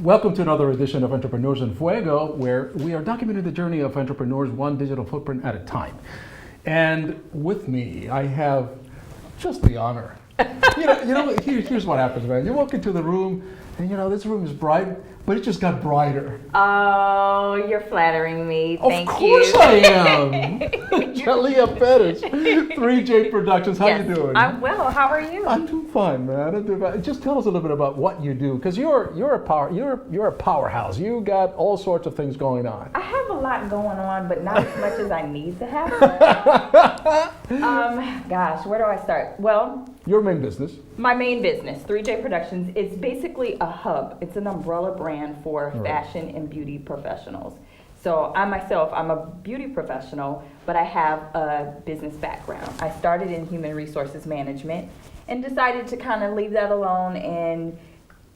Welcome to another edition of Entrepreneurs in Fuego, where we are documenting the journey of entrepreneurs one digital footprint at a time. And with me, I have just the honor. Here's what happens, man. You walk into the room, and this room is bright, but it just got brighter. Oh, you're flattering me. Thank you. Of course I am. Jalia Pettis, 3J Productions. How you doing? I'm well. How are you? I'm doing fine, man. I'm doing fine. Just tell us a little bit about what you do, because you're a powerhouse. You got all sorts of things going on. I have a lot going on, but not as much as I need to have. Gosh, where do I start? Well, your main business. My main business, 3J Productions, is basically a hub. It's an umbrella brand for fashion and beauty professionals. So I'm a beauty professional, but I have a business background. I started in human resources management and decided to kind of leave that alone and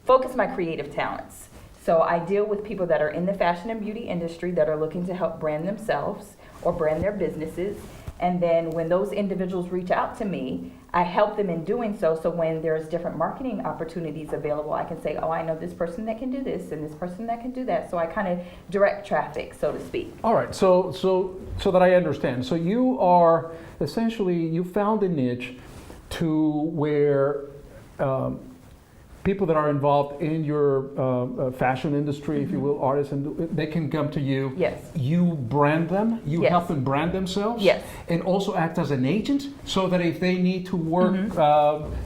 focus my creative talents. So I deal with people that are in the fashion and beauty industry that are looking to help brand themselves or brand their businesses. And then when those individuals reach out to me, I help them in doing so. So when there's different marketing opportunities available, I can say, oh, I know this person that can do this and this person that can do that. So I kind of direct traffic, so to speak. All right. So that I understand. So you are essentially, you found a niche to where people that are involved in your fashion industry, if you will, artists, and they can come to you. Yes. You brand them. You help them brand themselves. Yes. And also act as an agent, so that if they need to work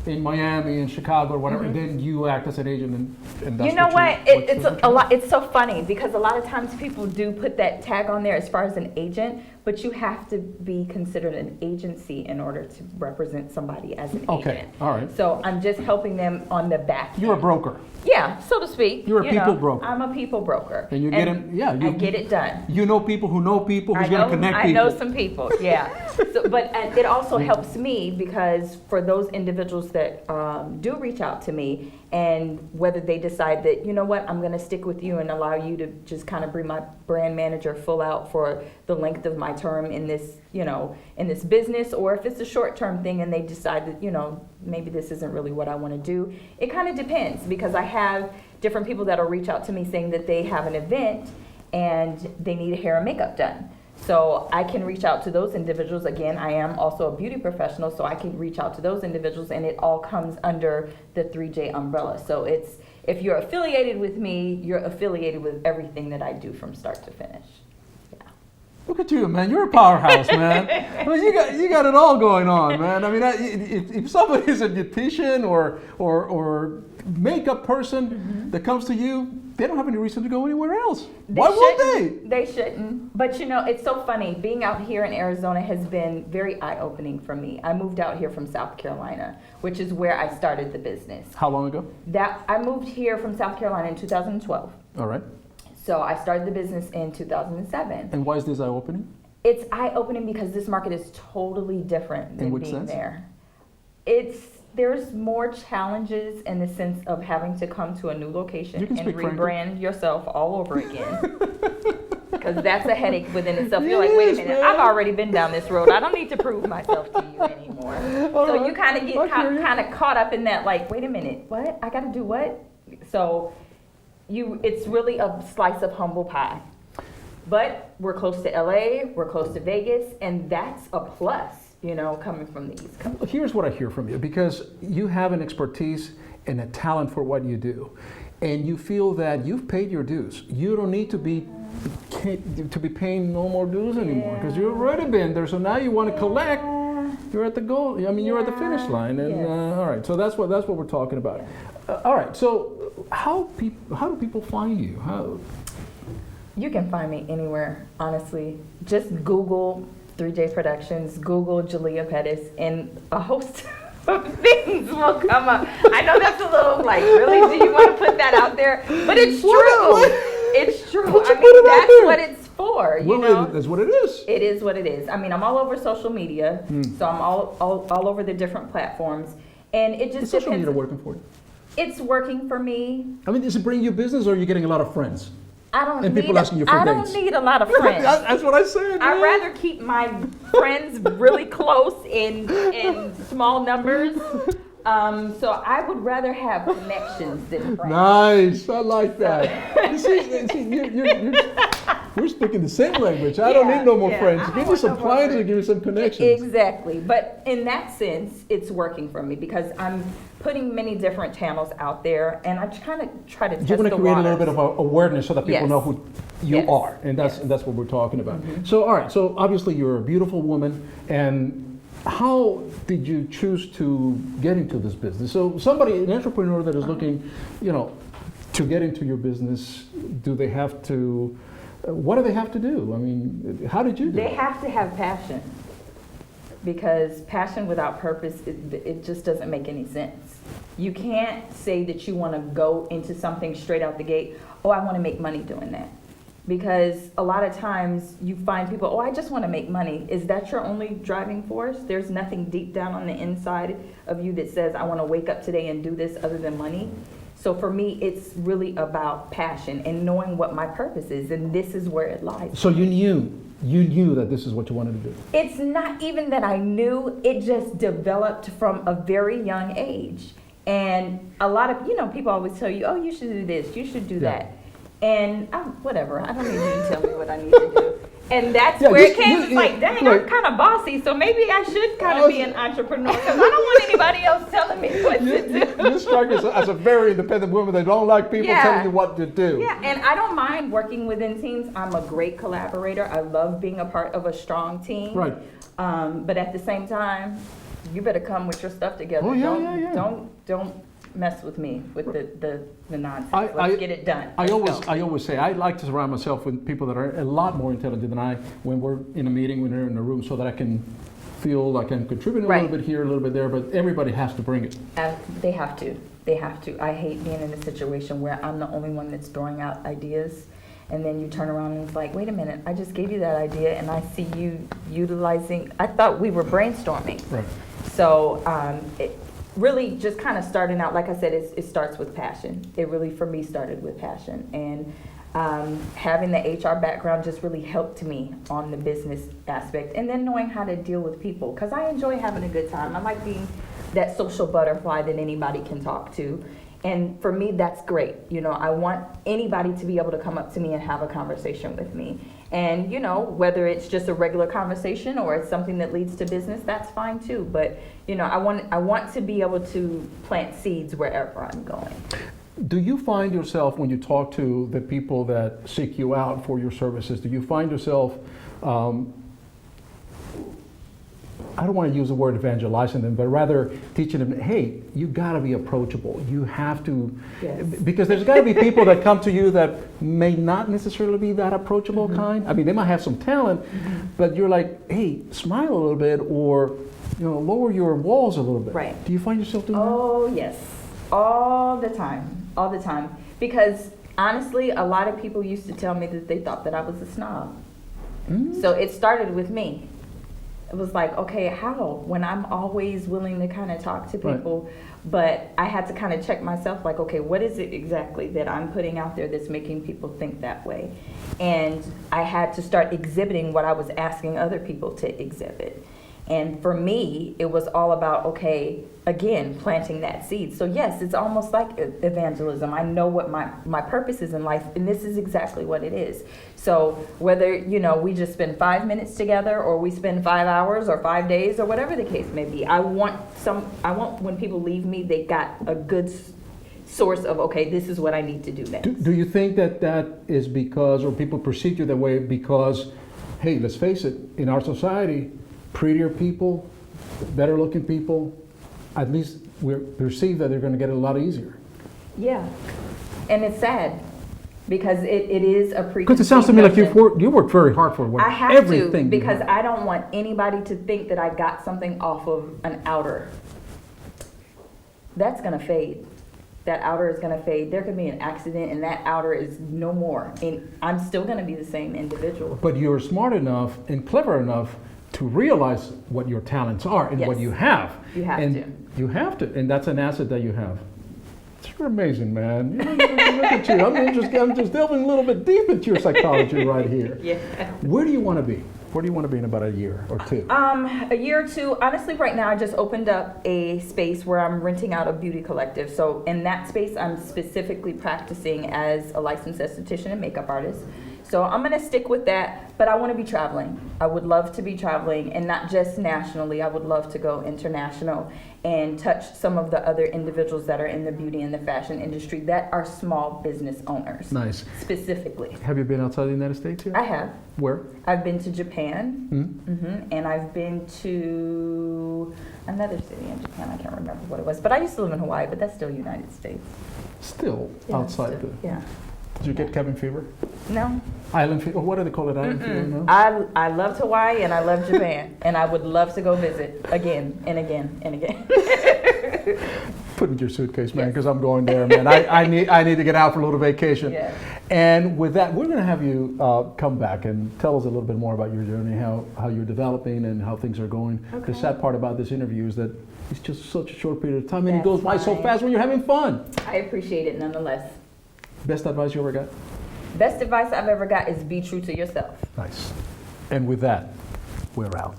in Miami, in Chicago, or whatever, then you act as an agent. And that's It's so funny because a lot of times people do put that tag on there as far as an agent, but you have to be considered an agency in order to represent somebody as an agent. Okay, all right. So I'm just helping them on the back end. You're a broker. Yeah, so to speak. You're a people broker. I'm a people broker. And you get them, I get it done. You know people who know people who's going to connect people. I know some people, yeah. And it also helps me because for those individuals that do reach out to me, and whether they decide that, you know what, I'm going to stick with you and allow you to just kind of bring my brand manager full out for the length of my term in this, in this business, or if it's a short-term thing and they decide that, maybe this isn't really what I want to do. It kind of depends because I have different people that'll reach out to me saying that they have an event and they need hair and makeup done. So I can reach out to those individuals. Again, I am also a beauty professional, so I can reach out to those individuals, and it all comes under the 3J umbrella. So if you're affiliated with me, you're affiliated with everything that I do from start to finish. Yeah. Look at you, man. You're a powerhouse, man. I mean, you got it all going on, man. I mean, if somebody is a beautician or makeup person that comes to you, they don't have any reason to go anywhere else. Why would they? They shouldn't. But it's so funny. Being out here in Arizona has been very eye-opening for me. I moved out here from South Carolina, which is where I started the business. How long ago? I moved here from South Carolina in 2012. All right. So I started the business in 2007. And why is this eye-opening? It's eye-opening because this market is totally different than being there. There's more challenges in the sense of having to come to a new location and rebrand yourself all over again. Because that's a headache within itself. You're like, wait a minute, I've already been down this road. I don't need to prove myself to you anymore. So you kind of get kind of caught up in that, like, wait a minute, what? I got to do what? So it's really a slice of humble pie. But we're close to LA, we're close to Vegas, and that's a plus. Coming from the East Coast. Here's what I hear from you, because you have an expertise and a talent for what you do, and you feel that you've paid your dues. You don't need to be paying no more dues anymore because you've already been there. So now you want to collect. You're at the goal. I mean, you're at the finish line, and all right. So that's what we're talking about. All right. So how do people find you? You can find me anywhere. Honestly, just Google 3J Productions, Google Jalia Pettis, and a host of things will come up. I know that's a little like, really, do you want to put that out there? But it's true. It's true. I mean, that's what it's for, That's what it is. It is what it is. I mean, I'm all over social media, so I'm all over the different platforms, and it just is social media working for you? It's working for me. I mean, does it bring you business, or are you getting a lot of friends? I don't dates. need a lot of friends. That's what I said. I'd rather keep my friends really close in small numbers So I would rather have connections than friends. Nice, I like that. You see, we're speaking the same language. I don't need no more friends. Give me some clients and give me some connections. Exactly. But in that sense, it's working for me because I'm putting many different channels out there, and I kind of try to test the You want to create a little waters. bit of awareness so that people Yes. know who you Yes. are, and that's what we're talking about. So, all right. So obviously, you're a beautiful woman, and how did you choose to get into this business? So somebody, an entrepreneur that is looking, to get into your business, do they have to? What do they have to do? I mean, how did you do They it? have to have passion, because passion without purpose, it just doesn't make any sense. You can't say that you want to go into something straight out the gate, oh, I want to make money doing that. Because a lot of times you find people, oh, I just want to make money. Is that your only driving force? There's nothing deep down on the inside of you that says, I want to wake up today and do this other than money. So for me, it's really about passion and knowing what my purpose is, and this is where it lies. So you knew that this is what you wanted to do. It's not even that I knew, it just developed from a very young age. And a lot of, people always tell you, oh, you should do this, you should do that. And whatever, I don't need you to tell me what I need to do. And that's where it came. It's like, dang, I'm kind of bossy, so maybe I should kind of be an entrepreneur, because I don't want anybody else telling me what to do. You strike as a very independent woman. They don't like people telling you what to do. Yeah, and I don't mind working within teams. I'm a great collaborator. I love being a part of a strong team. Right. But at the same time, you better come with your stuff together. Oh, yeah. Don't mess with me with the nonsense. Let's get it done. I always say I like to surround myself with people that are a lot more intelligent than I when we're in a meeting, when they're in a room, so that I can feel like I'm contributing a little bit here, a little bit there, but everybody has to bring it. They have to. I hate being in a situation where I'm the only one that's throwing out ideas, and then you turn around and it's like, wait a minute, I just gave you that idea and I see you utilizing, I thought we were brainstorming. Right. So it really just kind of starting out, like I said, it starts with passion. It really, for me, started with passion. And having the HR background just really helped me on the business aspect. And then knowing how to deal with people, because I enjoy having a good time. I like being that social butterfly that anybody can talk to. And for me, that's great. I want anybody to be able to come up to me and have a conversation with me. And, whether it's just a regular conversation or it's something that leads to business, that's fine too. But, I want to be able to plant seeds wherever I'm going. Do you find yourself, when you talk to the people that seek you out for your services, do you find yourself, I don't want to use the word evangelizing them, but rather teaching them, hey, you got to be approachable. You have to, because there's got to be people that come to you that may not necessarily be that approachable kind. I mean, they might have some talent, but you're like, hey, smile a little bit, or lower your walls a little bit. Right. Do you find yourself doing that? Oh, yes. All the time. Because honestly, a lot of people used to tell me that they thought that I was a snob. So it started with me. It was like, okay, how? When I'm always willing to kind of talk to people, but I had to kind of check myself, like, okay, what is it exactly that I'm putting out there that's making people think that way? And I had to start exhibiting what I was asking other people to exhibit. And for me, it was all about, okay, again, planting that seed. So yes, it's almost like evangelism. I know what my purpose is in life, and this is exactly what it is. So whether, we just spend 5 minutes together, or we spend 5 hours or 5 days, or whatever the case may be, I want when people leave me, they got a good source of, okay, this is what I need to do next. Do you think that is because, or people perceive you that way because, hey, let's face it, in our society, prettier people, better looking people, at least we perceive that they're going to get it a lot easier. Yeah, and it's sad because it is a preconceived. Because it sounds to me like you worked very hard for I have everything. to, because I don't want anybody to think that I got something off of an outer. That's going to fade. That outer is going to fade. There could be an accident and that outer is no more. And I'm still going to be the same individual. But you're smart enough and clever enough to realize what your talents are and what you have. You have to. You have to, and that's an asset that you have. You're amazing, man. Look at you. I'm just delving a little bit deep into your psychology right here. Yeah. Where do you want to be? Where do you want to be in about a year or two? A year or two. Honestly, right now, I just opened up a space where I'm renting out a beauty collective. So in that space, I'm specifically practicing as a licensed esthetician and makeup artist. So I'm going to stick with that, but I want to be traveling. I would love to be traveling, and not just nationally. I would love to go international and touch some of the other individuals that are in the beauty and the fashion industry that are small business owners. Nice. Specifically. Have you been outside the United States yet? I have. Where? I've been to Japan, Mm-hmm. and I've been to another city in Japan. I can't remember what it was, but I used to live in Hawaii, but that's still United States. Still Yeah, outside still, the... Yeah. Did you get cabin fever? No. Island fever? What do they call it? Island fever? No? I loved Hawaii and I love Japan, and I would love to go visit again and again and again. Put in your suitcase, man, Yes. because I'm going there, man. I need to get out for a little vacation. Yeah. And with that, we're going to have you come back and tell us a little bit more about your journey, how you're developing and how things are going. Okay. The sad part about this interview is that it's just such a short period of time, and it That's goes by so fine. fast when you're having fun. I appreciate it nonetheless. Best advice you ever got? Best advice I've ever got is be true to yourself. Nice. And with that, we're out.